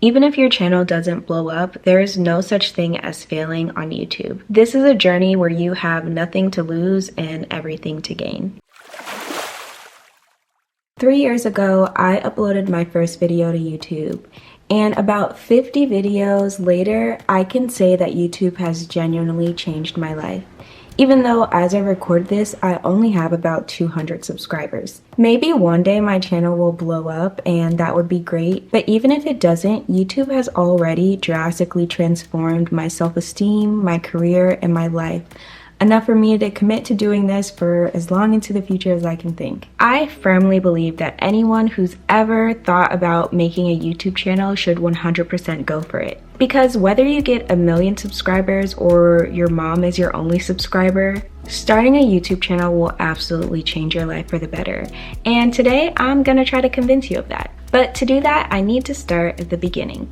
Even if your channel doesn't blow up, there is no such thing as failing on YouTube. This is a journey where you have nothing to lose and everything to gain. 3 years ago, I uploaded my first video to YouTube. And about 50 videos later, I can say that YouTube has genuinely changed my life. Even though as I record this, I only have about 200 subscribers. Maybe one day my channel will blow up and that would be great, but even if it doesn't, YouTube has already drastically transformed my self-esteem, my career, and my life. Enough for me to commit to doing this for as long into the future as I can think. I firmly believe that anyone who's ever thought about making a YouTube channel should 100% go for it. Because whether you get 1 million subscribers or your mom is your only subscriber, starting a YouTube channel will absolutely change your life for the better. And today I'm gonna try to convince you of that. But to do that, I need to start at the beginning.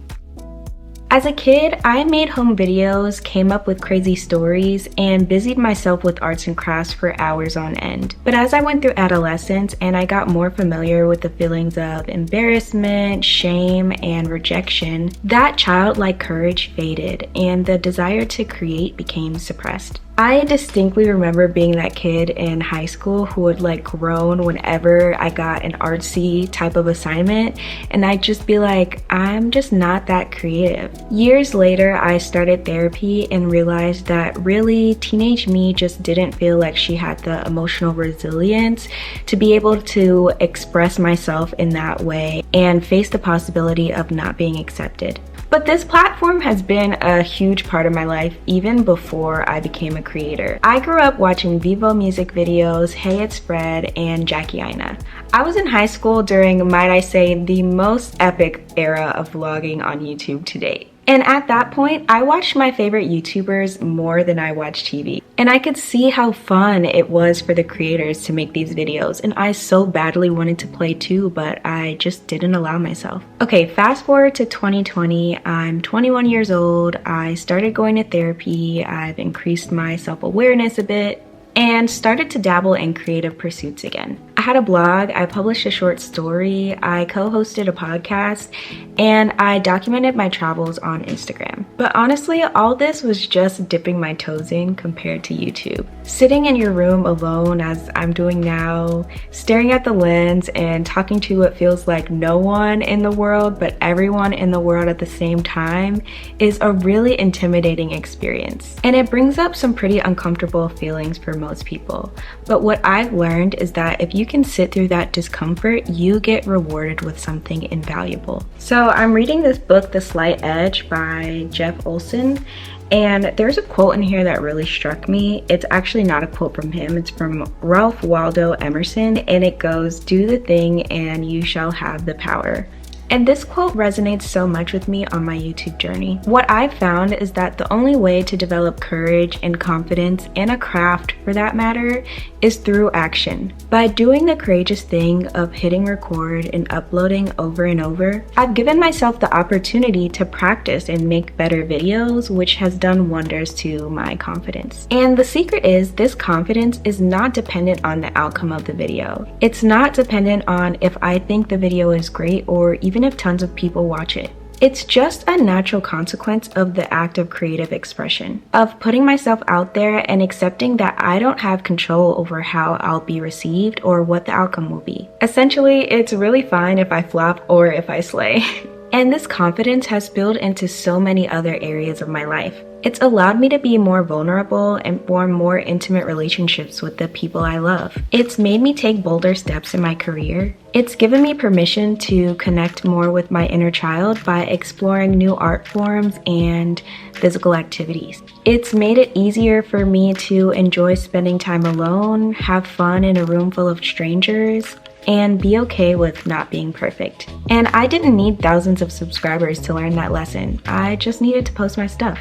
As a kid, I made home videos, came up with crazy stories, and busied myself with arts and crafts for hours on end. But as I went through adolescence and I got more familiar with the feelings of embarrassment, shame, and rejection, that childlike courage faded and the desire to create became suppressed. I distinctly remember being that kid in high school who would groan whenever I got an artsy type of assignment, and I'd just be like, I'm just not that creative. Years later, I started therapy and realized that really teenage me just didn't feel like she had the emotional resilience to be able to express myself in that way and face the possibility of not being accepted. But this platform has been a huge part of my life even before I became a creator. I grew up watching Vivo music videos, Hey It's Fred, and Jackie Aina. I was in high school during, might I say, the most epic era of vlogging on YouTube to date. And at that point, I watched my favorite YouTubers more than I watched TV. And I could see how fun it was for the creators to make these videos. And I so badly wanted to play too, but I just didn't allow myself. Okay, fast forward to 2020. I'm 21 years old. I started going to therapy. I've increased my self-awareness a bit and started to dabble in creative pursuits again. I had a blog, I published a short story, I co-hosted a podcast, and I documented my travels on Instagram. But honestly, all this was just dipping my toes in compared to YouTube. Sitting in your room alone as I'm doing now, staring at the lens and talking to what feels like no one in the world but everyone in the world at the same time is a really intimidating experience. And it brings up some pretty uncomfortable feelings for most people. But what I've learned is that if you can sit through that discomfort, you get rewarded with something invaluable. So I'm reading this book, The Slight Edge by Jeff Olson, and there's a quote in here that really struck me. It's actually not a quote from him, it's from Ralph Waldo Emerson, and it goes, "Do the thing and you shall have the power." And this quote resonates so much with me on my YouTube journey. What I've found is that the only way to develop courage and confidence in a craft, for that matter, is through action. By doing the courageous thing of hitting record and uploading over and over, I've given myself the opportunity to practice and make better videos, which has done wonders to my confidence. And the secret is, this confidence is not dependent on the outcome of the video. It's not dependent on if I think the video is great or even if tons of people watch it. It's just a natural consequence of the act of creative expression, of putting myself out there and accepting that I don't have control over how I'll be received or what the outcome will be. Essentially, it's really fine if I flop or if I slay. And this confidence has spilled into so many other areas of my life. It's allowed me to be more vulnerable and form more intimate relationships with the people I love. It's made me take bolder steps in my career. It's given me permission to connect more with my inner child by exploring new art forms and physical activities. It's made it easier for me to enjoy spending time alone, have fun in a room full of strangers, and be okay with not being perfect. And I didn't need thousands of subscribers to learn that lesson. I just needed to post my stuff.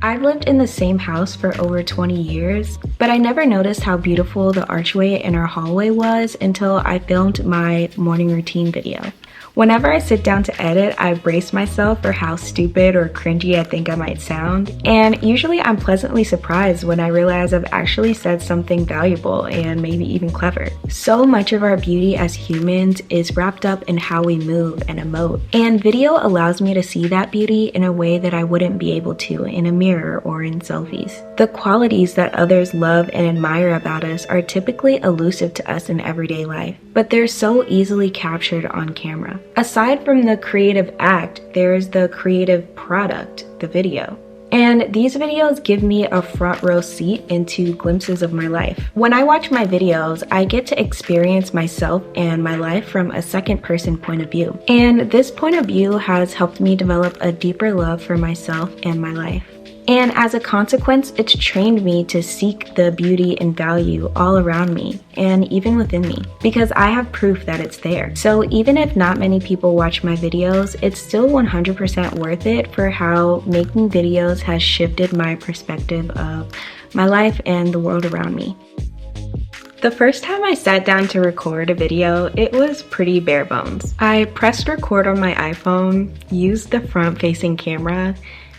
I've lived in the same house for over 20 years, but I never noticed how beautiful the archway in our hallway was until I filmed my morning routine video. Whenever I sit down to edit, I brace myself for how stupid or cringy I think I might sound, and usually I'm pleasantly surprised when I realize I've actually said something valuable and maybe even clever. So much of our beauty as humans is wrapped up in how we move and emote, and video allows me to see that beauty in a way that I wouldn't be able to in a mirror or in selfies. The qualities that others love and admire about us are typically elusive to us in everyday life, but they're so easily captured on camera. Aside from the creative act, there's the creative product, the video. And these videos give me a front row seat into glimpses of my life. When I watch my videos, I get to experience myself and my life from a second person point of view. And this point of view has helped me develop a deeper love for myself and my life. And as a consequence, it's trained me to seek the beauty and value all around me and even within me, because I have proof that it's there. So even if not many people watch my videos, it's still 100% worth it for how making videos has shifted my perspective of my life and the world around me. The first time I sat down to record a video, it was pretty bare bones. I pressed record on my iPhone, used the front-facing camera,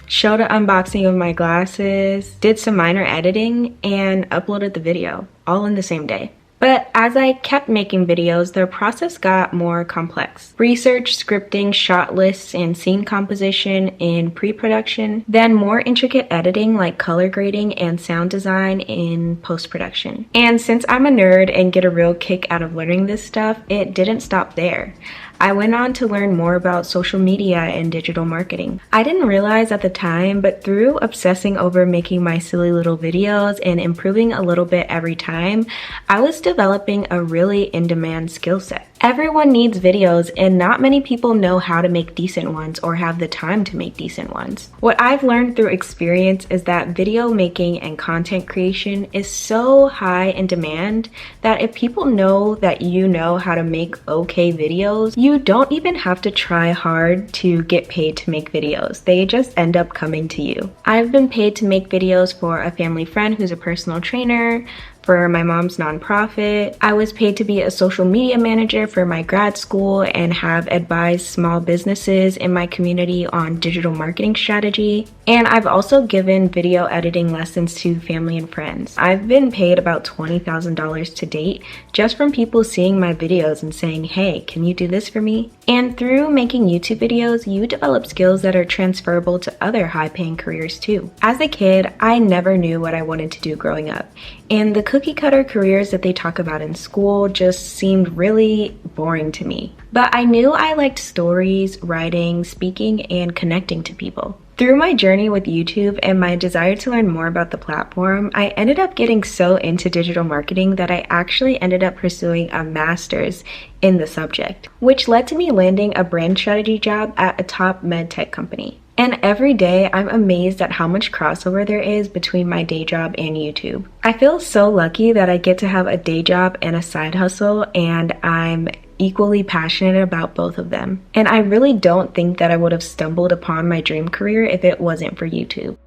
showed an unboxing of my glasses, did some minor editing, and uploaded the video, all in the same day. But as I kept making videos, the process got more complex. Research, scripting, shot lists, and scene composition in pre-production, then more intricate editing like color grading and sound design in post-production. And since I'm a nerd and get a real kick out of learning this stuff, it didn't stop there. I went on to learn more about social media and digital marketing. I didn't realize at the time, but through obsessing over making my silly little videos and improving a little bit every time, I was developing a really in-demand skill set. Everyone needs videos, and not many people know how to make decent ones or have the time to make decent ones. What I've learned through experience is that video making and content creation is so high in demand that if people know that you know how to make okay videos, you don't even have to try hard to get paid to make videos. They just end up coming to you. I've been paid to make videos for a family friend who's a personal trainer, for my mom's nonprofit. I was paid to be a social media manager for my grad school and have advised small businesses in my community on digital marketing strategy. And I've also given video editing lessons to family and friends. I've been paid about $20,000 to date just from people seeing my videos and saying, hey, can you do this for me? And through making YouTube videos, you develop skills that are transferable to other high-paying careers too. As a kid, I never knew what I wanted to do growing up. And the cookie cutter careers that they talk about in school just seemed really boring to me. But I knew I liked stories, writing, speaking, and connecting to people. Through my journey with YouTube and my desire to learn more about the platform, I ended up getting so into digital marketing that I actually ended up pursuing a master's in the subject, which led to me landing a brand strategy job at a top med tech company. And every day, I'm amazed at how much crossover there is between my day job and YouTube. I feel so lucky that I get to have a day job and a side hustle, and I'm equally passionate about both of them. And I really don't think that I would have stumbled upon my dream career if it wasn't for YouTube.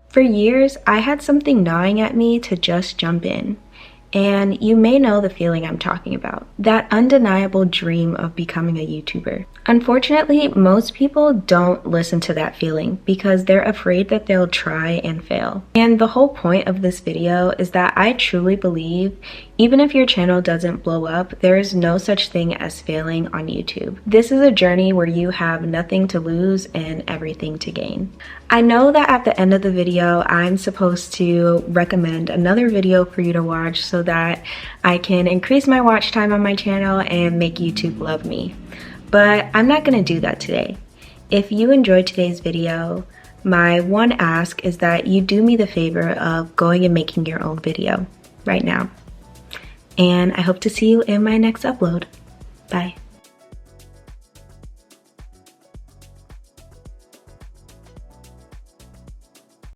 For years, I had something gnawing at me to just jump in. And you may know the feeling I'm talking about. That undeniable dream of becoming a YouTuber. Unfortunately, most people don't listen to that feeling because they're afraid that they'll try and fail. And the whole point of this video is that I truly believe even if your channel doesn't blow up, there is no such thing as failing on YouTube. This is a journey where you have nothing to lose and everything to gain. I know that at the end of the video, I'm supposed to recommend another video for you to watch so that I can increase my watch time on my channel and make YouTube love me. But I'm not gonna do that today. If you enjoyed today's video, my one ask is that you do me the favor of going and making your own video right now. And I hope to see you in my next upload. Bye.